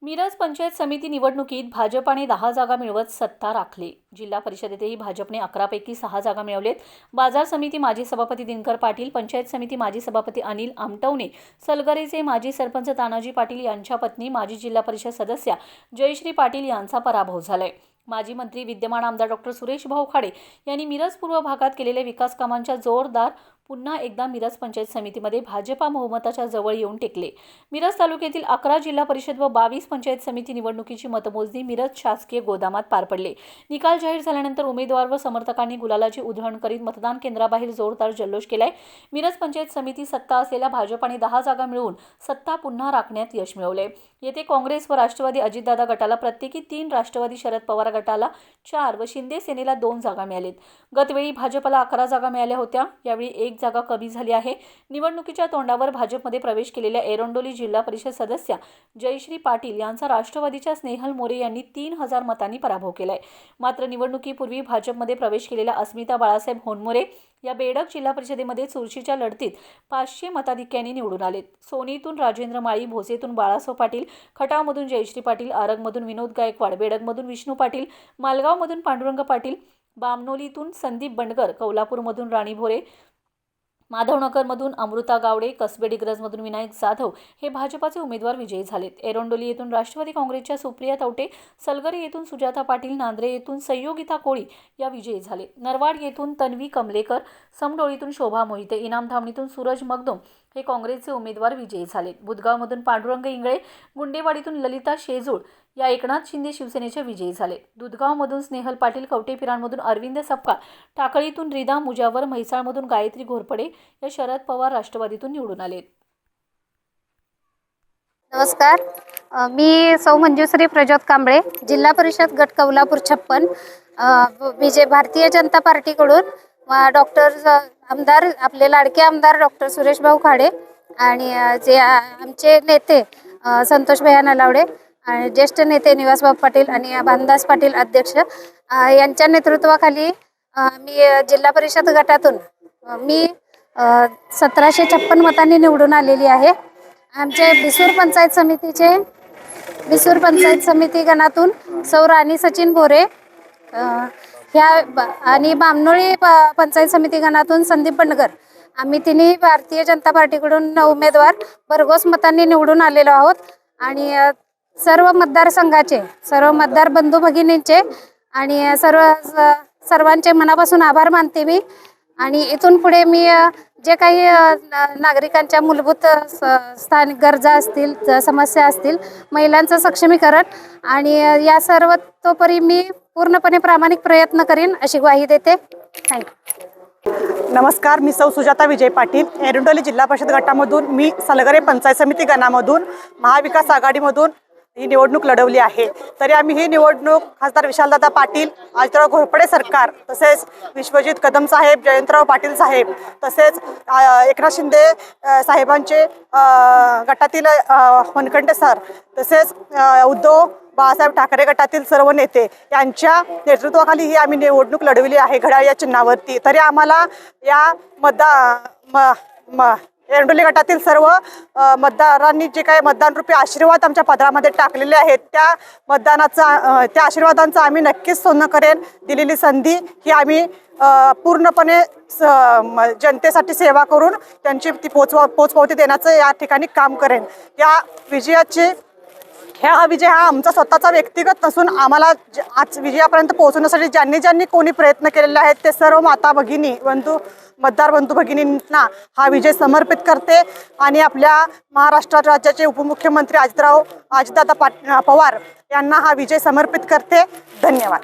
मिरज पंचायत समिती निवडणुकीत भाजपाने 10 जागा मिळवत सत्ता राखली। जिल्हा परिषदेतही भाजपने 11 पैकी 6 जागा मिळवलेत। बाजार समिती माजी सभापती दिनकर पाटील, पंचायत समिती माजी सभापती अनिल आमटवणे, सलगरेचे माजी सरपंच तानाजी पाटील यांच्या पत्नी माजी जिल्हा परिषद सदस्या जयश्री पाटील यांचा पराभव झालाय। माजी मंत्री विद्यमान आमदार डॉ. सुरेश भाऊ खाडे यांनी मिरज पूर्व भागात केलेल्या विकास कामांच्या जोरदार पुन्हा एकदा मिरज पंचायत समितीमध्ये भाजपा बहुमताच्या जवळ येऊन टेकले। मिरज तालुक्यातील 11 जिल्हा परिषद व 22 पंचायत समिती निवडणुकीची मतमोजणी मिरज शासकीय गोदामात पार पडले। निकाल जाहीर झाल्यानंतर उमेदवार व समर्थकांनी गुलालाची उधळण करीत मतदान केंद्राबाहेर जोरदार जल्लोष केलाय। मिरज पंचायत समिती सत्ता असलेल्या भाजपाने 10 जागा मिळवून सत्ता पुन्हा राखण्यात यश मिळवले। येथे काँग्रेस व राष्ट्रवादी अजितदादा गटाला प्रत्येकी 3, राष्ट्रवादी शरद पवार गटाला 4 व शिंदे सेनेला 2 जागा मिळालेत। गतवेळी भाजपला 11 जागा मिळाल्या होत्या, यावेळी 1 जागा कमी झाली आहे। निवडणुकीच्या तोंडावर भाजपमध्ये प्रवेश केलेल्या एरंडोली जिल्हा परिषद सदस्या जयश्री पाटील यांचा राष्ट्रवादीच्या स्नेहल मोरे यांनी 3000 मतांनी पराभव केलाय। मात्र निवडणुकीपूर्वी भाजपमध्ये प्रवेश केलेल्या अस्मिता बाळासाहेब होनमोरे या बेडक जिल्हा परिषदेमध्ये चुरशीच्या लढतीत 500 मताधिक्याने निवडून आलेत। सोनीतून राजेंद्र माळी, भोसेतून बाळासाहेब पाटील, खटावमधून जयश्री पाटील, आरगमधून विनोद गायकवाड, बेडगमधून विष्णू पाटील, मालगावमधून पांडुरंग पाटील, बामनोलीतून संदीप बंडगर, कौलापूरमधून राणी भोरे, माधवनगरमधून अमृता गावडे, कसबे डिग्रजमधून विनायक जाधव हे भाजपाचे उमेदवार विजयी झालेत। एरंडोली येथून राष्ट्रवादी काँग्रेसच्या सुप्रिया तवटे, सलगरे येथून सुजाता पाटील, नांद्रे येथून संयोगिता कोळी या विजयी झाले। नरवाड येथून तन्वी कमलेकर, समडोळीतून शोभा मोहिते, इनाम धामणीतून सूरज मगदुम हे काँग्रेसचे उमेदवार विजयी झालेत। बुधगावमधून पांडुरंग इंगळे, गुंडेवाडीतून ललिता शेजूळ या एकनाथ शिंदे शिवसेनेचे विजयी झाले। दुधगावमधून स्नेहल पाटील, कवटेपिरांमधून अरविंद सपकाळ, टाकळीतून रिदा मुजावर, म्हैसाळमधून गायत्री घोरपडे या शरद पवार राष्ट्रवादीतून निवडून आलेत। नमस्कार, मी सौ मंजुश्री प्रज्योत कांबळे, जिल्हा परिषद गट कौलापूर 56 भारतीय जनता पार्टीकडून डॉक्टर आमदार आपले लाडके आमदार डॉक्टर सुरेश भाऊ खाडे आणि जे आमचे नेते संतोष भैया नलावडे आणि ज्येष्ठ नेते निवासबाब पाटील आणि भानदास पाटील अध्यक्ष यांच्या नेतृत्वाखाली मी जिल्हा परिषद गटातून मी 1756 मतांनी निवडून आलेली आहे। आमचे बिसूर पंचायत समिती गणातून सौ राणी सचिन भोरे ह्या आणि बामनोळी पंचायत समिती गणातून संदीप बंडगर आम्ही तिन्ही भारतीय जनता पार्टीकडून उमेदवार भरघोस मतांनी निवडून आलेलो आहोत। आणि सर्व मतदारसंघाचे सर्व मतदार बंधू भगिनींचे आणि सर्वांचे मनापासून आभार मानते मी। आणि इथून पुढे मी जे काही नागरिकांच्या मूलभूत स्थानिक गरजा असतील, समस्या असतील, महिलांचं सक्षमीकरण आणि या सर्वतोपरी मी पूर्णपणे प्रामाणिक प्रयत्न करीन अशी ग्वाही देते। थँक्यू। नमस्कार, मी सौ सुजाता विजय पाटील, एरंडोली जिल्हा परिषद गटामधून मी सलगरे पंचायत समिती गणामधून महाविकास आघाडीमधून ही निवडणूक लढवली आहे। तरी आम्ही ही निवडणूक खासदार विशालदादा पाटील, अजितराव घोरपडे सरकार, तसेच विश्वजित कदम साहेब, जयंतराव पाटील साहेब, तसेच एकनाथ शिंदे साहेबांचे गटातील वनखंडे सर, तसेच उद्धव बाळासाहेब ठाकरे गटातील सर्व नेते यांच्या नेतृत्वाखाली ही आम्ही निवडणूक लढवली आहे घड्याळ या चिन्हावरती। तरी आम्हाला या एरंडोली गटातील सर्व मतदारांनी जे काही मतदान रूपी आशीर्वाद आमच्या पदरामध्ये टाकलेले आहेत त्या आशीर्वादांचा आम्ही नक्कीच सोनं करेन। दिलेली संधी ही आम्ही पूर्णपणे जनतेसाठी सेवा करून त्यांची ती पोचपावती देण्याचं या ठिकाणी काम करेन। या विजयाची हा विजय हा आमचा स्वतःचा व्यक्तिगत नसून आम्हाला आज विजयापर्यंत पोहोचवण्यासाठी ज्यांनी कोणी प्रयत्न केलेले आहेत ते सर्व माता भगिनी मतदार बंधू भगिनींना हा विजय समर्पित करते। आणि आपल्या महाराष्ट्र राज्याचे उपमुख्यमंत्री अजितदादा पवार यांना हा विजय समर्पित करते। धन्यवाद।